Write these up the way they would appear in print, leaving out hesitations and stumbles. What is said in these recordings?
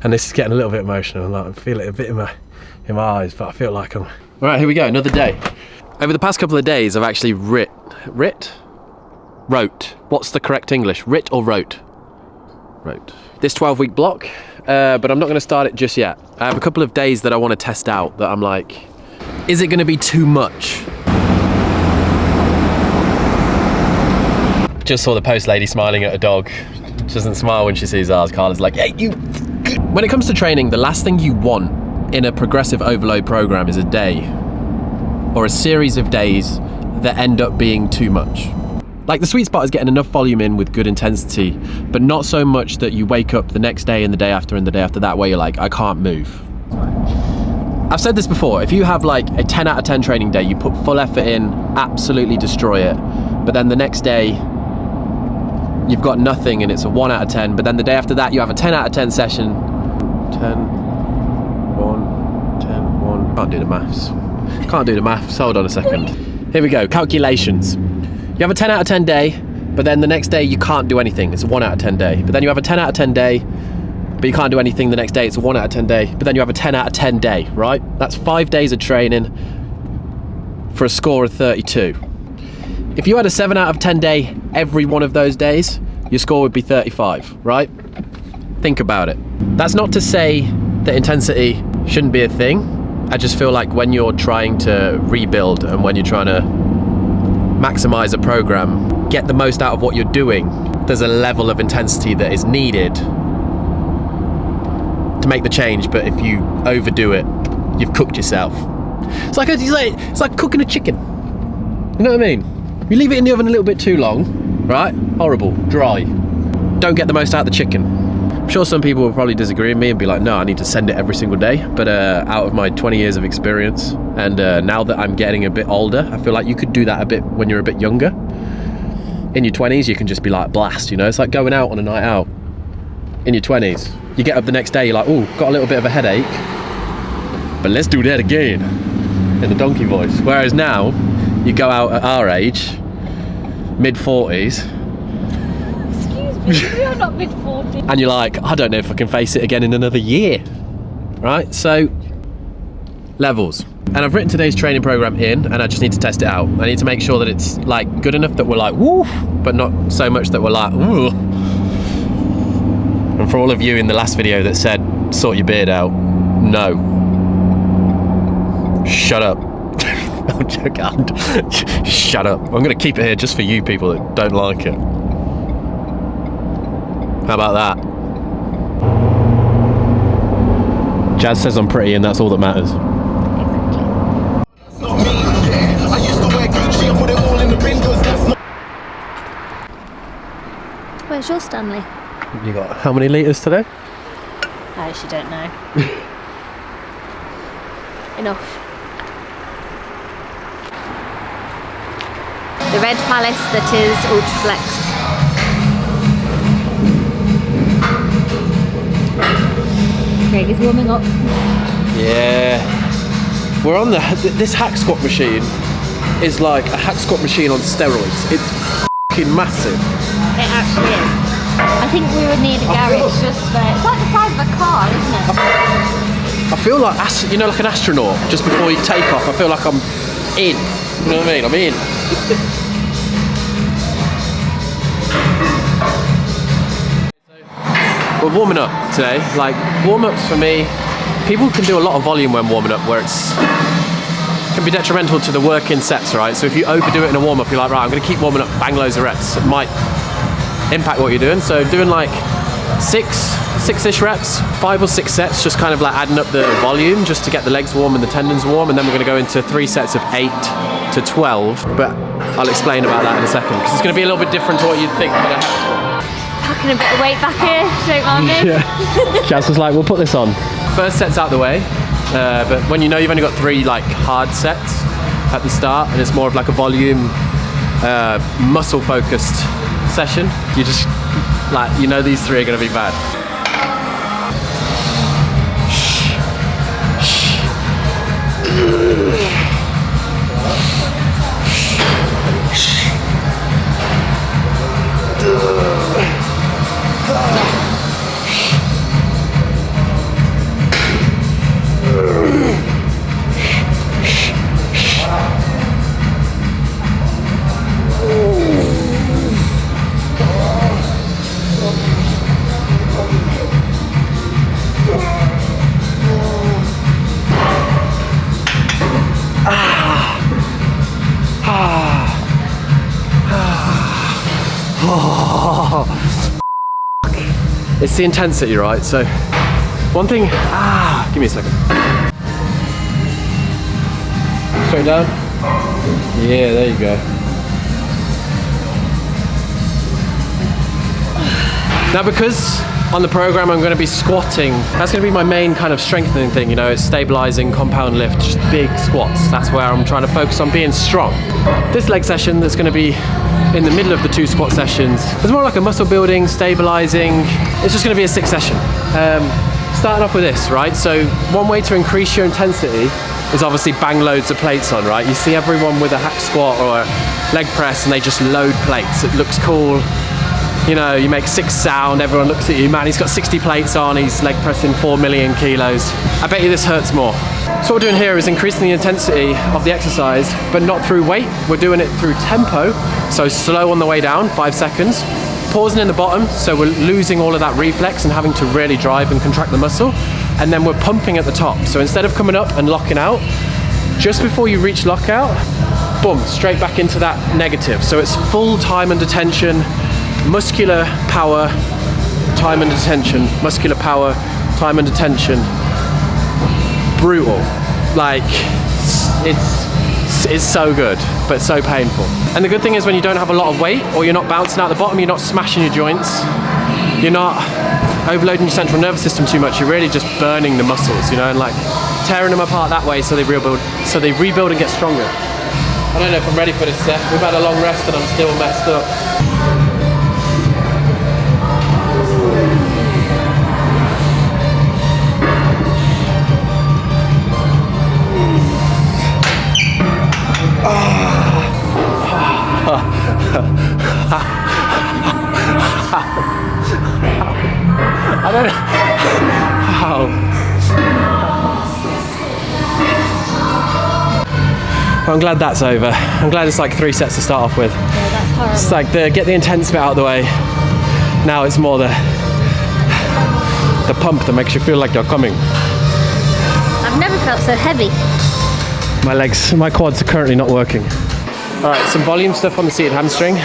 And this is getting a little bit emotional. Like, I feel it a bit in my eyes, but I feel like I'm... All right, here we go, another day. Over the past couple of days, I've actually wrote. What's the correct English? Writ or wrote? Wrote. This 12-week block, but I'm not gonna start it just yet. I have a couple of days that I wanna test out that I'm like, is it gonna be too much? Just saw the post lady smiling at a dog. She doesn't smile when she sees ours. Carla's like, hey, you. When it comes to training, the last thing you want in a progressive overload program is a day or a series of days that end up being too much. Like, the sweet spot is getting enough volume in with good intensity, but not so much that you wake up the next day and the day after and the day after that where you're like, I can't move. I've said this before, if you have like a 10 out of 10 training day, you put full effort in, absolutely destroy it, but then the next day you've got nothing and it's a 1 out of 10, but then the day after that you have a 10 out of 10 session. 10, 1, 10, 1. Can't do the maths. Can't do the maths, hold on a second. Here we go, calculations. You have a 10 out of 10 day, but then the next day you can't do anything. It's a 1 out of 10 day. But then you have a 10 out of 10 day, but you can't do anything the next day. It's a 1 out of 10 day. But then you have a 10 out of 10 day, right? That's 5 days of training for a score of 32. If you had a 7 out of 10 day every one of those days, your score would be 35, right? Think about it. That's not to say that intensity shouldn't be a thing. I just feel like when you're trying to rebuild and when you're trying to maximize a program, get the most out of what you're doing, there's a level of intensity that is needed to make the change, but if you overdo it, you've cooked yourself. It's like cooking a chicken. You know what I mean? You leave it in the oven a little bit too long, right? Horrible, dry. Don't get the most out of the chicken. I'm sure some people will probably disagree with me and be like, no, I need to send it every single day. But out of my 20 years of experience, and now that I'm getting a bit older, I feel like you could do that a bit when you're a bit younger. In your 20s, you can just be like, blast, you know? It's like going out on a night out. In your 20s, you get up the next day, you're like, oh, got a little bit of a headache, but let's do that again, in the donkey voice. Whereas now, you go out at our age, mid-40s, You're not mid-40s. and you're like, I don't know if I can face it again in another year, right? So, levels. And I've written today's training program in, and I just need to test it out. I need to make sure that it's like good enough that we're like, woo, but not so much that we're like, ooh. And for all of you in the last video that said, sort your beard out, no. Shut up. I'm joking. Shut up. I'm gonna keep it here just for you people that don't like it. How about that? Jazz says I'm pretty and that's all that matters. Where's your Stanley? You got how many litres today? I actually don't know. Enough. The red palace that is Ultraflex. Craig is warming up. Yeah. We're on this hack squat machine is like a hack squat machine on steroids. It's f***ing massive. It actually is. I think we would need a garage just for... It's like the size of a car, isn't it? I feel like, you know, like an astronaut, just before you take off, I feel like I'm in. You know what I mean? I'm in. We're warming up today. Like, warm-ups for me, people can do a lot of volume when warming up where it's can be detrimental to the work-in sets, right? So if you overdo it in a warm-up, you're like, right, I'm going to keep warming up, bang loads of reps. It might impact what you're doing. So doing like six-ish reps, 5 or 6 sets, just kind of like adding up the volume just to get the legs warm and the tendons warm, and then we're going to go into 3 sets of 8 to 12. But I'll explain about that in a second because it's going to be a little bit different to what you'd think. Packing a bit of weight back here, don't mind me. Yeah. Jazz was like, we'll put this on. First set's out the way, but when you know you've only got 3 like hard sets at the start, and it's more of like a volume, muscle-focused session, you just like, you know these 3 are going to be bad. It's the intensity, right? So one thing, give me a second. Straight down. Yeah, there you go. Now because on the program I'm going to be squatting, that's going to be my main kind of strengthening thing, you know, it's stabilizing, compound lift, just big squats. That's where I'm trying to focus on being strong. This leg session that's going to be in the middle of the 2 squat sessions, it's more like a muscle building, stabilizing. It's just going to be a 6 session. Starting off with this, right? So one way to increase your intensity is obviously bang loads of plates on, right? You see everyone with a hack squat or a leg press and they just load plates. It looks cool. You know, you make 6 sound, everyone looks at you, man, he's got 60 plates on, he's leg pressing 4 million kilos. I bet you this hurts more. So what we're doing here is increasing the intensity of the exercise, but not through weight. We're doing it through tempo, so slow on the way down, 5 seconds. Pausing in the bottom, so we're losing all of that reflex and having to really drive and contract the muscle. And then we're pumping at the top. So instead of coming up and locking out, just before you reach lockout, boom, straight back into that negative. So it's full time under tension, muscular power, time under tension, muscular power, time under tension. Brutal. Like, it's so good, but so painful. And the good thing is when you don't have a lot of weight, or you're not bouncing out the bottom, you're not smashing your joints, you're not overloading your central nervous system too much, you're really just burning the muscles, you know, and like tearing them apart that way so they rebuild and get stronger. I don't know if I'm ready for this set. We've had a long rest and I'm still messed up. I don't know how. Well, I'm glad that's over. I'm glad it's like 3 sets to start off with. Yeah, that's horrible. It's like get the intense bit out of the way. Now it's more the pump that makes you feel like you're coming. I've never felt so heavy. My quads are currently not working. All right, some volume stuff on the seated hamstring.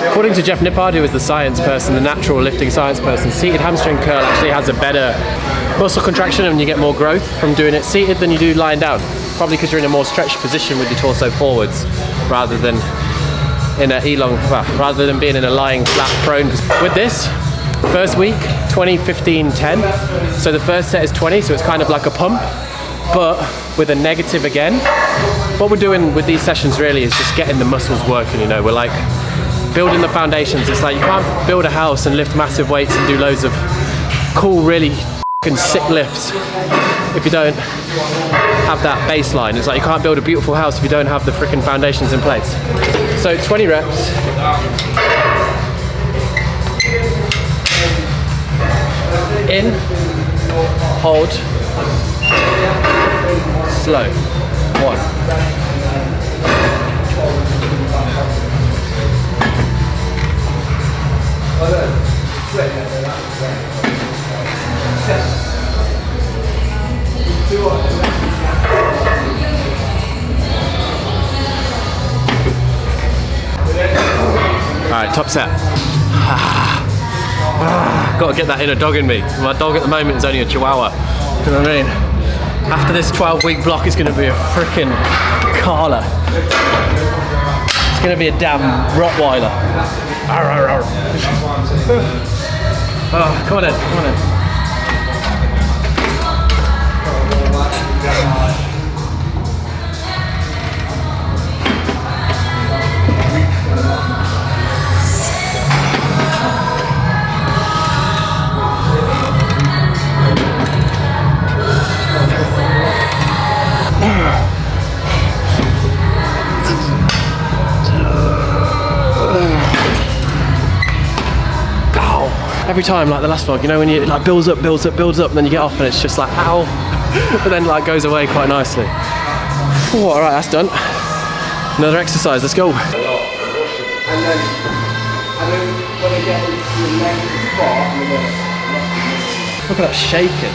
According to Jeff Nippard, who is the science person, the natural lifting science person, seated hamstring curl actually has a better muscle contraction and you get more growth from doing it seated than you do lying down. Probably because you're in a more stretched position with your torso forwards rather than in rather than being in a lying flat prone. With this, first week, 20, 15, 10. So the first set is 20, so it's kind of like a pump, but with a negative again. What we're doing with these sessions really is just getting the muscles working, you know. We're like building the foundations. It's like you can't build a house and lift massive weights and do loads of cool, really sick lifts if you don't have that baseline. It's like you can't build a beautiful house if you don't have the freaking foundations in place. So 20 reps. In, hold, slow. 1. Alright, top set. Got to get that inner dog in me. My dog at the moment is only a Chihuahua. You know what I mean? After this 12-week block, it's going to be a freaking Kala. It's going to be a damn Rottweiler. Oh, come on in, come on in. Every time, like the last vlog, you know, when you like builds up, and then you get off and it's just like, ow, but then like goes away quite nicely. Ooh, all right, that's done. Another exercise, let's go. And then when I get into the next spot, look at that shaking.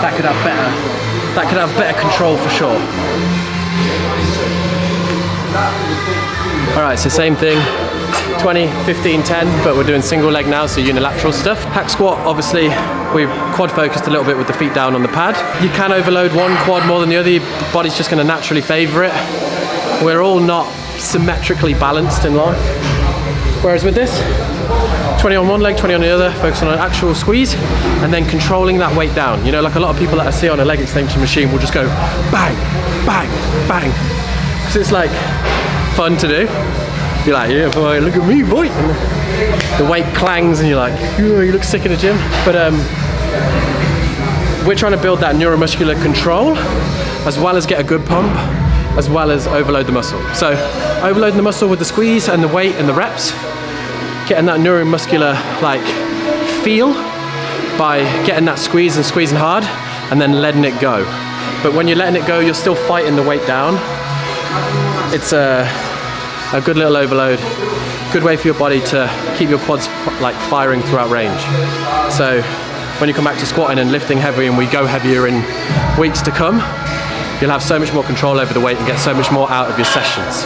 That could have better that could have better control for sure. All right, so same thing, 20, 15, 10, but we're doing single leg now, so unilateral stuff. Hack squat, obviously, we've quad focused a little bit with the feet down on the pad. You can overload one quad more than the other, your body's just gonna naturally favor it. We're all not symmetrically balanced in life. Whereas with this, 20 on one leg, 20 on the other, focus on an actual squeeze, and then controlling that weight down. You know, like a lot of people that I see on a leg extension machine will just go bang, bang, bang. Because it's like fun to do. You're like, yeah boy, look at me boy. And the weight clangs and you're like, you look sick in the gym. But we're trying to build that neuromuscular control, as well as get a good pump, as well as overload the muscle. So overloading the muscle with the squeeze and the weight and the reps, getting that neuromuscular like feel by getting that squeeze and squeezing hard and then letting it go. But when you're letting it go, you're still fighting the weight down. It's a good little overload, good way for your body to keep your quads like firing throughout range. So when you come back to squatting and lifting heavy, and we go heavier in weeks to come, you'll have so much more control over the weight and get so much more out of your sessions.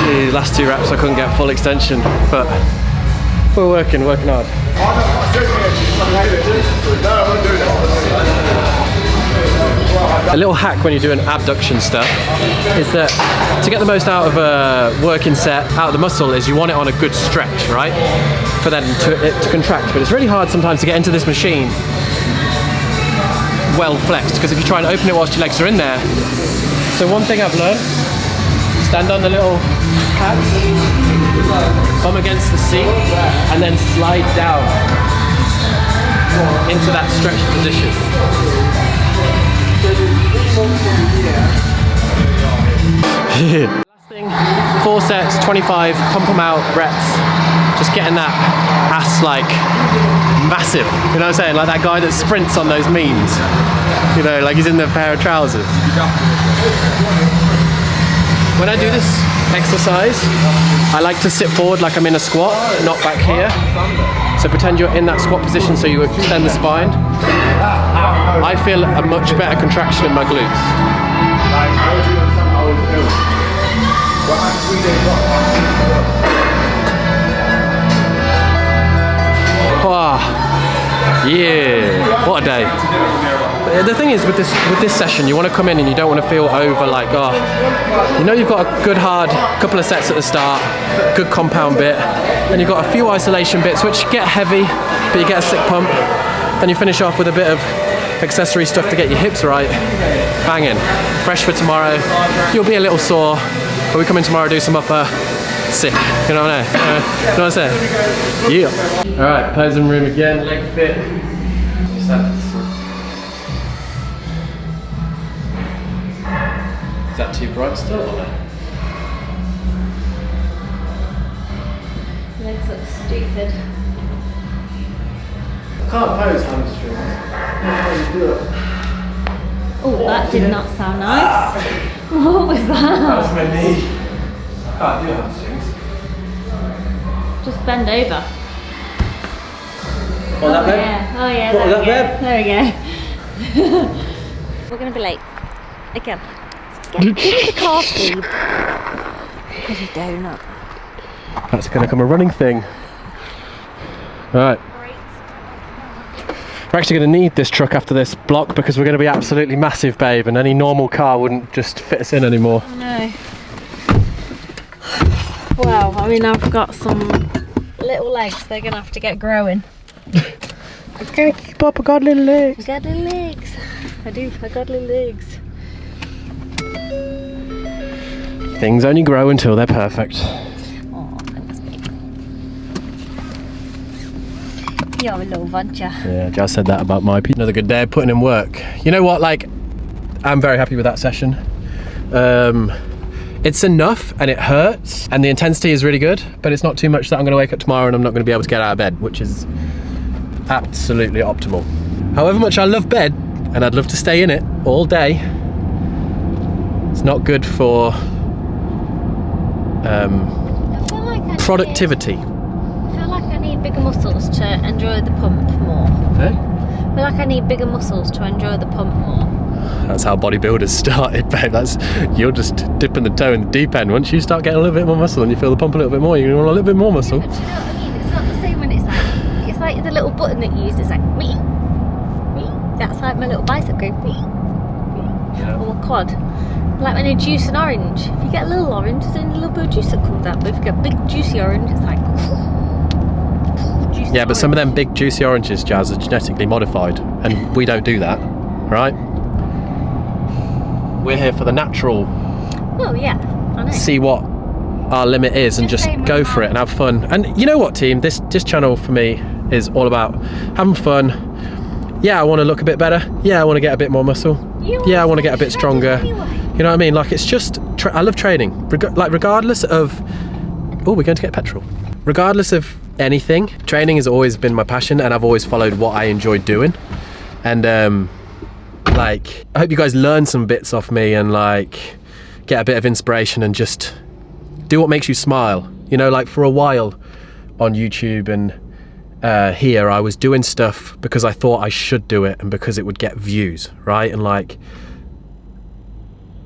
The last 2 reps I couldn't get full extension, but we're working hard. A little hack when you're doing abduction stuff is that to get the most out of a working set, out of the muscle, is you want it on a good stretch, right? For then to contract. But it's really hard sometimes to get into this machine well flexed, because if you try and open it whilst your legs are in there. So one thing I've learned, stand on the little hacks, bum against the seat, and then slide down into that stretched position. Last thing, 4 sets, 25, pump them out, reps. Just getting that ass like massive, you know what I'm saying? Like that guy that sprints on those memes, you know, like he's in the pair of trousers. When I do this exercise, I like to sit forward like I'm in a squat, not back here. So pretend you're in that squat position so you extend the spine. I feel a much better contraction in my glutes. Oh, yeah, what a day. The thing is with this session, you want to come in and you don't want to feel over like, oh, you know you've got a good hard couple of sets at the start, good compound bit, then you've got a few isolation bits which get heavy, but you get a sick pump, then you finish off with a bit of accessory stuff to get your hips right, banging, fresh for tomorrow. You'll be a little sore, but we come in tomorrow, do some upper, sick, you know what I mean? You know what I'm saying? Yeah. Alright, posing room again, leg fit. Is that too bright still or no? Legs look stupid. I can't pose hamstrings. How do you do it? Oh, that did not sound nice. What was that? That was my knee. I can't do hamstrings. Just bend over. Oh, that bed? Yeah. Oh yeah, What was that there bed? we go. We're going to be late. Again. Give me the car, please. Bloody donut. That's going to become a running thing. Alright. We're actually going to need this truck after this block because we're going to be absolutely massive, babe, and any normal car wouldn't just fit us in anymore. I know. Wow, I mean, I've got some little legs. They're going to have to get growing. I can't keep up, I got little legs. I got little legs. I do, I got little legs. Things only grow until they're perfect. Oh, thanks, babe. You're a little buncher. Yeah, Jazz said that about my people. Another good day of putting in work. You know what, like, I'm very happy with that session. It's enough and it hurts and the intensity is really good, but it's not too much that I'm going to wake up tomorrow and I'm not going to be able to get out of bed, which is absolutely optimal. However much I love bed, and I'd love to stay in it all day. It's not good for I feel like productivity. I feel like I need bigger muscles to enjoy the pump more. Hey? I feel like I need bigger muscles to enjoy the pump more. That's how bodybuilders started, babe. You're just dipping the toe in the deep end. Once you start getting a little bit more muscle and you feel the pump a little bit more, you want a little bit more muscle. Yeah, but do you know what I mean? It's not the same when it's like the little button that you use. It's like me. That's like my little bicep going me. Yeah. Or my quad. Like when you juice an orange. If you get a little orange, there's only a little bit of juice that comes out. But if you get a big juicy orange, it's like juicy Yeah, but some of them big juicy oranges, Jazz, are genetically modified, and we don't do that, right? We're here for the natural. Oh yeah, I know. See what our limit is and just go for it and have fun. And you know what, team? This channel for me is all about having fun. Yeah, I want to look a bit better. Yeah, I want to get a bit more muscle. Yeah, I want to get a bit stronger. Anyway. You know what I mean? Like, it's just I love training. Regardless of we're going to get petrol. Regardless of anything, training has always been my passion, and I've always followed what I enjoy doing. And like, I hope you guys learn some bits off me and like get a bit of inspiration and just do what makes you smile. You know, like for a while on YouTube and here I was doing stuff because I thought I should do it and because it would get views, right? And like,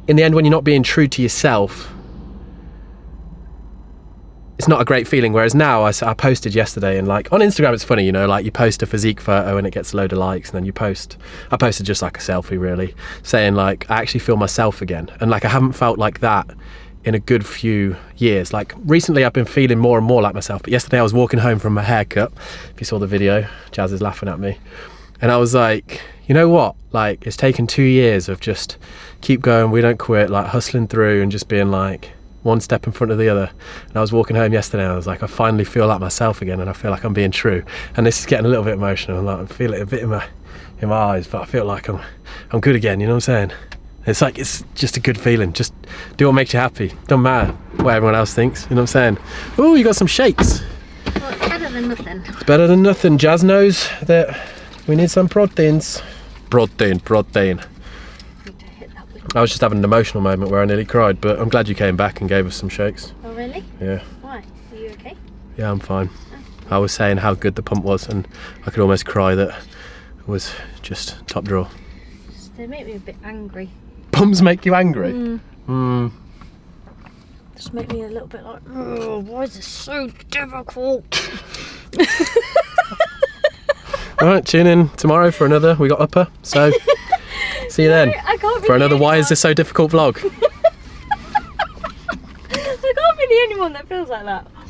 in the end, when you're not being true to yourself, it's not a great feeling. Whereas now, I posted yesterday, and like on Instagram, it's funny, you know, like you post a physique photo and it gets a load of likes, and then I posted just like a selfie, really, saying like, I actually feel myself again. And like, I haven't felt like that in a good few years. Like recently, I've been feeling more and more like myself. But yesterday, I was walking home from my haircut. If you saw the video, Jazz is laughing at me. And I was like, you know what? Like, it's taken 2 years of just keep going, we don't quit, like hustling through and just being like, one step in front of the other. And I was walking home yesterday and I was like, I finally feel like myself again, and I feel like I'm being true. And this is getting a little bit emotional, and like I feel it a bit in my eyes, but I feel like I'm good again, you know what I'm saying? It's like, it's just a good feeling. Just do what makes you happy. Don't matter what everyone else thinks, you know what I'm saying? Oh, you got some shakes. Well, it's better than nothing. It's better than nothing. Jazz knows that we need some proteins. Protein. I was just having an emotional moment where I nearly cried, but I'm glad you came back and gave us some shakes. Oh really? Yeah. Why? Are you okay? Yeah, I'm fine. Oh. I was saying how good the pump was, and I could almost cry that it was just top drawer. They make me a bit angry. Pumps make you angry? Just make me a little bit like, oh, why is this so difficult? Alright, tune in tomorrow for another. We got upper, so see you then. I can't be for another the Why only Is This So Difficult vlog. I can't be the only one that feels like that.